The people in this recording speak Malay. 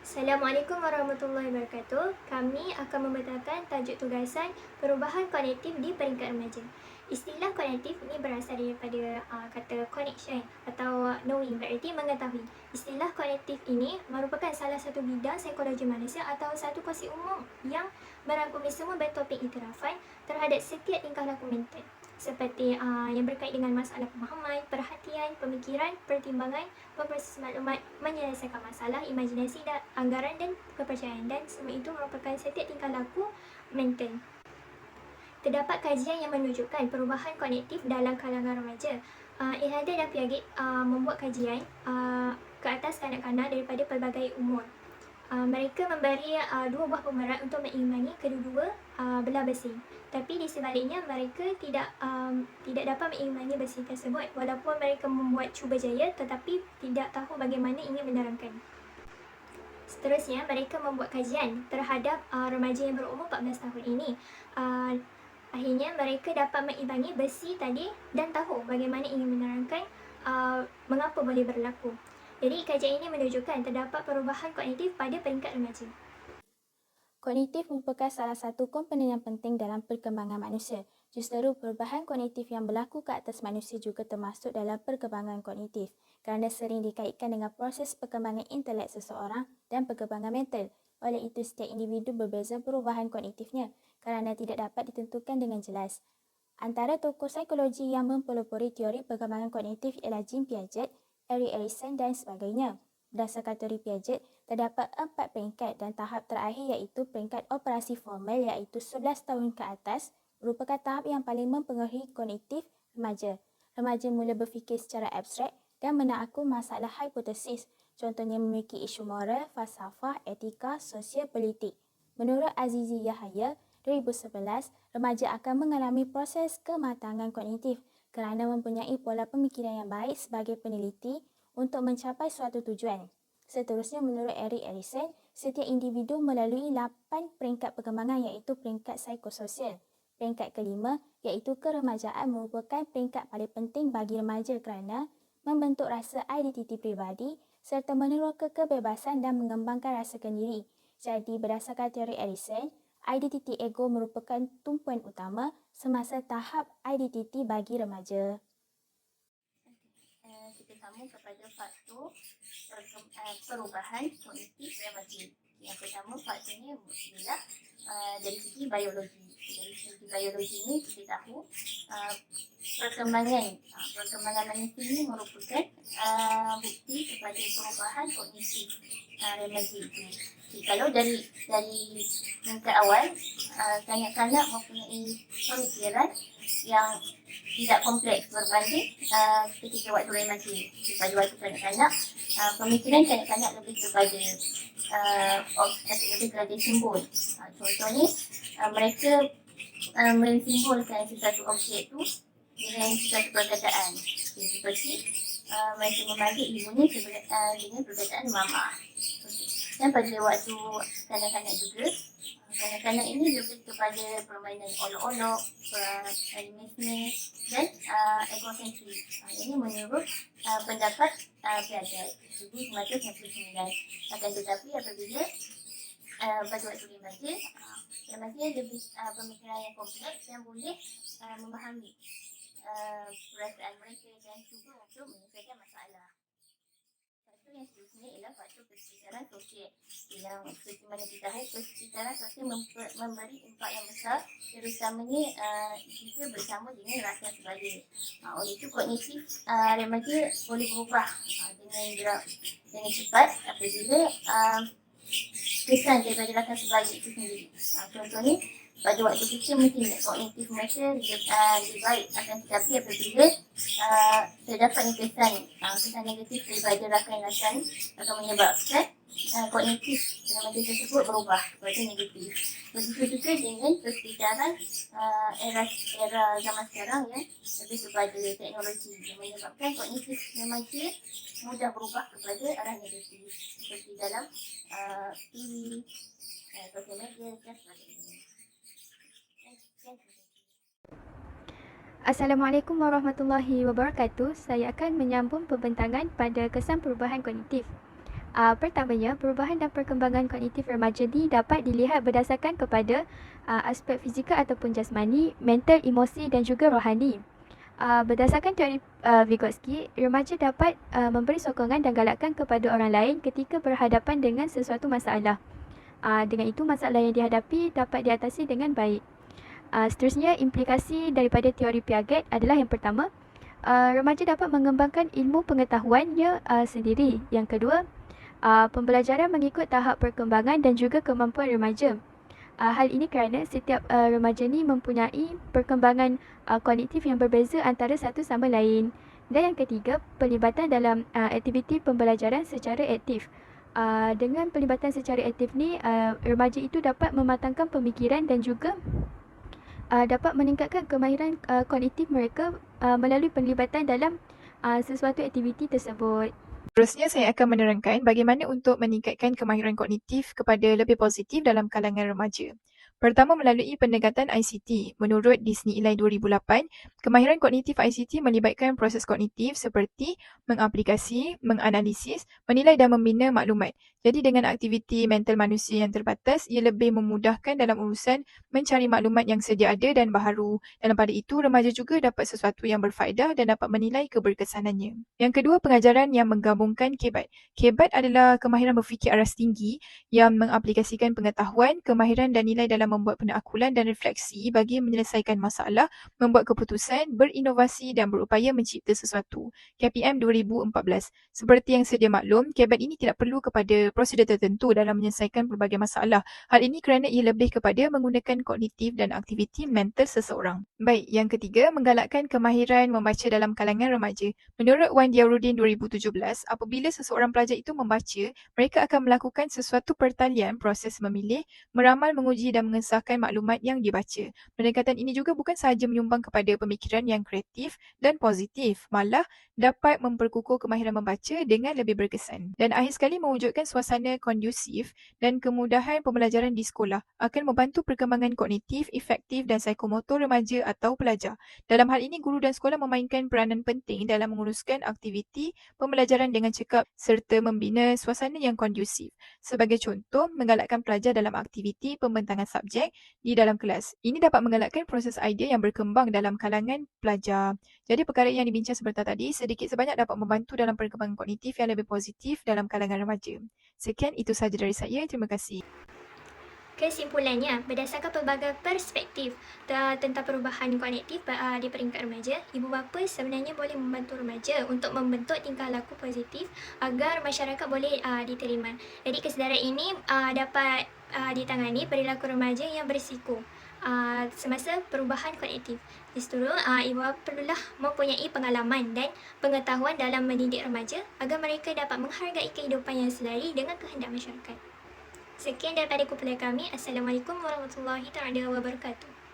Assalamualaikum warahmatullahi wabarakatuh. Kami akan membentangkan tajuk tugasan perubahan kognitif di peringkat remaja. Istilah kognitif ini berasal daripada kata connection atau knowing, berarti mengetahui. Istilah kognitif ini merupakan salah satu bidang psikologi manusia atau satu konsep umum yang merangkumi semua bentuk pengiktirafan terhadap setiap tingkah laku mental, seperti yang berkait dengan masalah pemahaman, perhatian, pemikiran, pertimbangan, memproses maklumat, menyelesaikan masalah, imajinasi dan anggaran dan kepercayaan, dan semua itu merupakan setiap tingkah laku mental. Terdapat kajian yang menunjukkan perubahan kognitif dalam kalangan remaja. Ilhada dan Piaget membuat kajian ke atas kanak-kanak daripada pelbagai umur. Mereka memberi dua buah pemerat untuk mengimbangi kedua-dua belah besi. Tapi di sebaliknya mereka tidak dapat mengimbangi besi tersebut walaupun mereka membuat cuba jaya tetapi tidak tahu bagaimana ingin menerangkan. Seterusnya, mereka membuat kajian terhadap remaja yang berumur 14 tahun ini. Akhirnya mereka dapat mengimbangi besi tadi dan tahu bagaimana ingin menerangkan mengapa boleh berlaku. Jadi kajian ini menunjukkan terdapat perubahan kognitif pada peringkat remaja. Kognitif merupakan salah satu komponen yang penting dalam perkembangan manusia. Justeru perubahan kognitif yang berlaku ke atas manusia juga termasuk dalam perkembangan kognitif kerana sering dikaitkan dengan proses perkembangan intelek seseorang dan perkembangan mental. Oleh itu, setiap individu berbeza perubahan kognitifnya kerana tidak dapat ditentukan dengan jelas. Antara tokoh psikologi yang mempelopori teori perkembangan kognitif ialah Jean Piaget, Erik Erikson dan sebagainya. Berdasarkan teori Piaget, terdapat 4 peringkat dan tahap terakhir iaitu peringkat operasi formal iaitu 11 tahun ke atas merupakan tahap yang paling mempengaruhi kognitif remaja. Remaja mula berfikir secara abstrak dan menakar masalah hipotesis, contohnya memiliki isu moral, falsafah, etika, sosial, politik. Menurut Azizi Yahaya, 2011, remaja akan mengalami proses kematangan kognitif kerana mempunyai pola pemikiran yang baik sebagai peneliti untuk mencapai suatu tujuan. Seterusnya, menurut Erik Erikson, setiap individu melalui 8 peringkat perkembangan iaitu peringkat psikososial. Peringkat kelima iaitu keremajaan merupakan peringkat paling penting bagi remaja kerana membentuk rasa identiti pribadi serta meneroka kebebasan dan mengembangkan rasa kendiri. Jadi, berdasarkan teori Erikson, identiti ego merupakan tumpuan utama semasa tahap identiti bagi remaja. Kita sambung kepada faktor perubahan kognitif remaja. Yang pertama, faktornya ialah dari segi biologi. Dari segi biologi ini kita tahu perkembangan manusia ini merupakan bukti kepada perubahan kognitif remaja itu. Kalau dari tingkat awal, kanak-kanak mempunyai pemikiran yang tidak kompleks berbanding ketika waktu remaja. Pada waktu kanak-kanak, pemikiran kanak-kanak lebih kepada lebih kepada simbol. Contohnya, mereka mensimbolkan sesuatu objek itu dengan sesuatu perkataan. Seperti mereka memanggil ibunya dengan perkataan mama. Dan pada waktu kanak-kanak juga, kanak-kanak ini lebih kepada permainan olok-olok, animisme dan egosentrik. Ini menurut pendapat Piaget, 1999. Akan tetapi apabila pada waktu remaja lebih pemikiran yang kompleks yang boleh memahami perasaan mereka dan cuba untuk menyelesaikan masalah. Faktor yang seterusnya ialah faktor persekitaran sosial. Yang seperti mana kita tahu, persekitaran sosial memberi impak yang besar, terutamanya jika bersama dengan rasa sebagai. Oleh itu, kognitif remaja boleh berubah dengan cepat apabila kesan daripada rasa sebagai itu sendiri. Contohnya, pada waktu kecil mungkin kognitif mereka lebih baik, akan tetapi apabila terdapat kesan negatif daripada rakan-rakan akan menyebabkan kognitif remaja tersebut berubah kepada negatif. Begitu juga dengan persekitaran era zaman sekarang yang lebih kepada teknologi yang menyebabkan kognitif remaja mudah berubah kepada arah negatif seperti dalam TV, sosial media dan sebagainya. Assalamualaikum warahmatullahi wabarakatuh. Saya akan menyambung pembentangan pada kesan perubahan kognitif. Pertamanya, perubahan dan perkembangan kognitif remaja ni dapat dilihat berdasarkan kepada aspek fizikal ataupun jasmani, mental, emosi dan juga rohani. Berdasarkan teori Vygotsky, remaja dapat memberi sokongan dan galakan kepada orang lain ketika berhadapan dengan sesuatu masalah. Dengan itu, masalah yang dihadapi dapat diatasi dengan baik. Seterusnya, implikasi daripada teori Piaget adalah yang pertama, remaja dapat mengembangkan ilmu pengetahuannya sendiri. Yang kedua, pembelajaran mengikut tahap perkembangan dan juga kemampuan remaja. Hal ini kerana setiap remaja ni mempunyai perkembangan kognitif yang berbeza antara satu sama lain. Dan yang ketiga, pelibatan dalam aktiviti pembelajaran secara aktif. Dengan pelibatan secara aktif ni, remaja itu dapat mematangkan pemikiran dan juga dapat meningkatkan kemahiran kognitif mereka melalui pelibatan dalam sesuatu aktiviti tersebut. Seterusnya, saya akan menerangkan bagaimana untuk meningkatkan kemahiran kognitif kepada lebih positif dalam kalangan remaja. Pertama, melalui pendekatan ICT. Menurut Disney Ilai 2008, kemahiran kognitif ICT melibatkan proses kognitif seperti mengaplikasi, menganalisis, menilai dan membina maklumat. Jadi dengan aktiviti mental manusia yang terbatas, ia lebih memudahkan dalam urusan mencari maklumat yang sedia ada dan baharu. Dan pada itu, remaja juga dapat sesuatu yang berfaedah dan dapat menilai keberkesanannya. Yang kedua, pengajaran yang menggabungkan KEBAT. KEBAT adalah kemahiran berfikir aras tinggi yang mengaplikasikan pengetahuan, kemahiran dan nilai dalam membuat penaklukan dan refleksi bagi menyelesaikan masalah, membuat keputusan, berinovasi dan berupaya mencipta sesuatu. KPM 2014. Seperti yang sedia maklum, KEBAT ini tidak perlu kepada prosedur tertentu dalam menyelesaikan pelbagai masalah. Hal ini kerana ia lebih kepada menggunakan kognitif dan aktiviti mental seseorang. Baik, yang ketiga, menggalakkan kemahiran membaca dalam kalangan remaja. Menurut Wan Diarudin 2017, apabila seseorang pelajar itu membaca, mereka akan melakukan sesuatu pertalian proses memilih, meramal, menguji dan mengesahkan maklumat yang dibaca. Pendekatan ini juga bukan sahaja menyumbang kepada pemikiran yang kreatif dan positif, malah dapat memperkukuh kemahiran membaca dengan lebih berkesan. Dan akhir sekali, mewujudkan suasana kondusif dan kemudahan pembelajaran di sekolah akan membantu perkembangan kognitif, efektif dan psikomotor remaja atau pelajar. Dalam hal ini, guru dan sekolah memainkan peranan penting dalam menguruskan aktiviti pembelajaran dengan cekap serta membina suasana yang kondusif. Sebagai contoh, menggalakkan pelajar dalam aktiviti pembentangan subjek di dalam kelas. Ini dapat menggalakkan proses idea yang berkembang dalam kalangan pelajar. Jadi perkara yang dibincang sebentar tadi sedikit sebanyak dapat membantu dalam perkembangan kognitif yang lebih positif dalam kalangan remaja. Sekian, itu sahaja dari saya. Terima kasih. Kesimpulannya, berdasarkan pelbagai perspektif tentang perubahan kognitif di peringkat remaja, ibu bapa sebenarnya boleh membantu remaja untuk membentuk tingkah laku positif agar masyarakat boleh diterima. Jadi kesedaran ini dapat ditangani perilaku remaja yang berisiko semasa perubahan kognitif. Di situ, ibu bapa perlulah mempunyai pengalaman dan pengetahuan dalam mendidik remaja agar mereka dapat menghargai kehidupan yang selari dengan kehendak masyarakat. Sekian daripada kumpulan kami. Assalamualaikum warahmatullahi wabarakatuh.